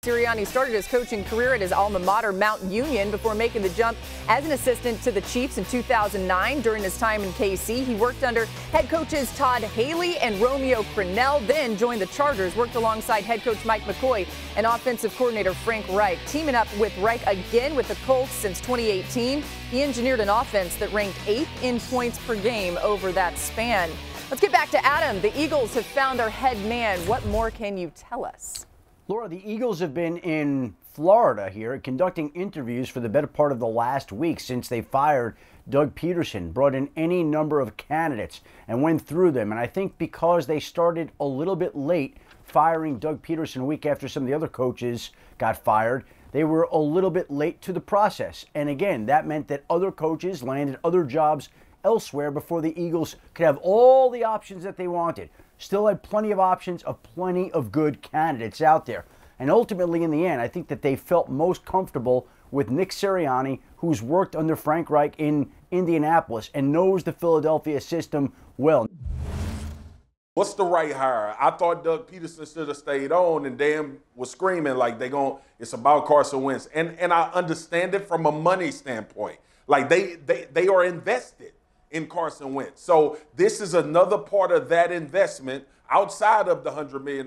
Sirianni started his coaching career at his alma mater, Mount Union, before making the jump as an assistant to the Chiefs in 2009. During his time in KC, he worked under head coaches Todd Haley and Romeo Crennel, then joined the Chargers, worked alongside head coach Mike McCoy and offensive coordinator Frank Reich. Teaming up with Reich again with the Colts since 2018, he engineered an offense that ranked 8th in points per game over that span. Let's get back to Adam. The Eagles have found their head man. What more can you tell us? Laura, the Eagles have been in Florida here conducting interviews for the better part of the last week since they fired Doug Peterson, brought in any number of candidates and went through them. And I think because they started a little bit late firing Doug Peterson a week after some of the other coaches got fired, they were a little bit late to the process. And again, that meant that other coaches landed other jobs elsewhere before the Eagles could have all the options that they wanted. Still had plenty of options of plenty of good candidates out there. And ultimately, in the end, I think that they felt most comfortable with Nick Sirianni, who's worked under Frank Reich in Indianapolis and knows the Philadelphia system well. What's the right hire? I thought Doug Peterson should have stayed on, and Dan was screaming like it's about Carson Wentz. And I understand it from a money standpoint. Like they are invested in Carson Wentz. So this is another part of that investment outside of the $100 million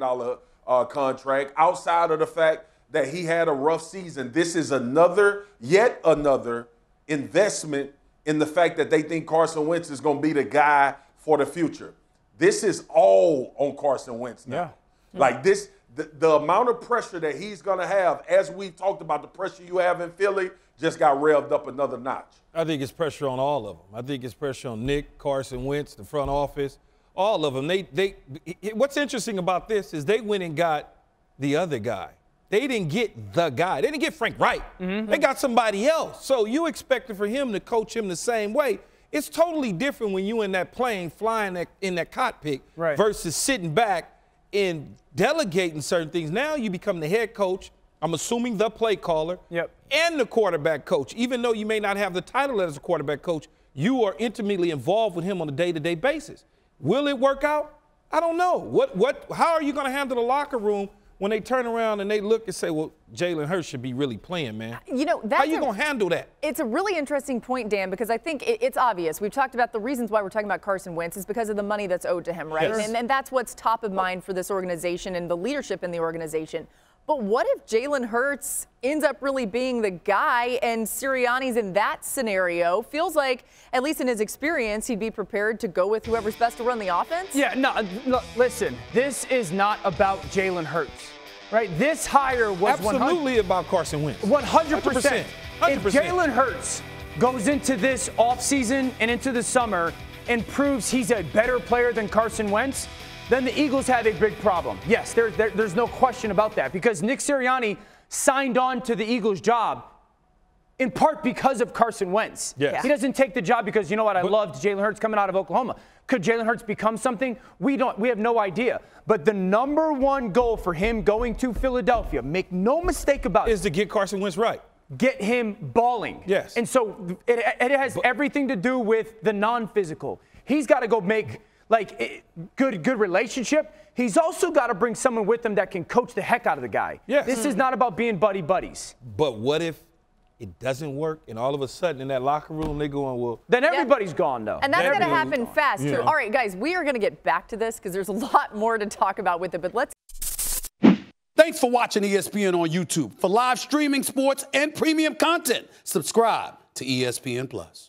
contract, outside of the fact that he had a rough season. This is yet another investment in the fact that they think Carson Wentz is going to be the guy for the future. This is all on Carson Wentz now. Yeah. Like this, the amount of pressure that he's going to have, as we talked about the pressure you have in Philly, just got revved up another notch. I think it's pressure on all of them. I think it's pressure on Nick, Carson Wentz, the front office, all of them. What's interesting about this is they went and got the other guy. They didn't get the guy. They didn't get Frank Reich. Mm-hmm. They got somebody else. So you expected for him to coach him the same way. It's totally different when you in that plane flying in that cockpit versus sitting back and delegating certain things. Now you become the head coach, I'm assuming the play caller, and the quarterback coach. Even though you may not have the title as a quarterback coach, you are intimately involved with him on a day-to-day basis. Will it work out? I don't know. How are you going to handle the locker room when they turn around and they look and say, well, Jalen Hurts should be really playing, man? You know, how are you going to handle that? It's a really interesting point, Dan, because I think it's obvious. We've talked about the reasons why we're talking about Carson Wentz is because of the money that's owed to him, right? Yes. And that's what's top of mind for this organization and the leadership in the organization. But what if Jalen Hurts ends up really being the guy and Sirianni's in that scenario? Feels like, at least in his experience, he'd be prepared to go with whoever's best to run the offense? Yeah, no, listen, this is not about Jalen Hurts, right? This hire was absolutely about Carson Wentz. 100%. If Jalen Hurts goes into this offseason and into the summer and proves he's a better player than Carson Wentz, then the Eagles have a big problem. Yes, there's no question about that, because Nick Sirianni signed on to the Eagles' job in part because of Carson Wentz. Yes. He doesn't take the job because, you know what, I loved Jalen Hurts coming out of Oklahoma. Could Jalen Hurts become something? We have no idea. But the number one goal for him going to Philadelphia, make no mistake about it, is to get Carson Wentz right. Get him balling. Yes. And so it has everything to do with the non-physical. He's got to go make good relationship. He's also got to bring someone with him that can coach the heck out of the guy. Yes. This is not about being buddies. But what if it doesn't work and all of a sudden in that locker room they're going, well. Then everybody's gone, though. And that's going to happen fast, too. All right, guys, we are going to get back to this because there's a lot more to talk about with it. But let's. Thanks for watching ESPN on YouTube. For live streaming, sports, and premium content, subscribe to ESPN+.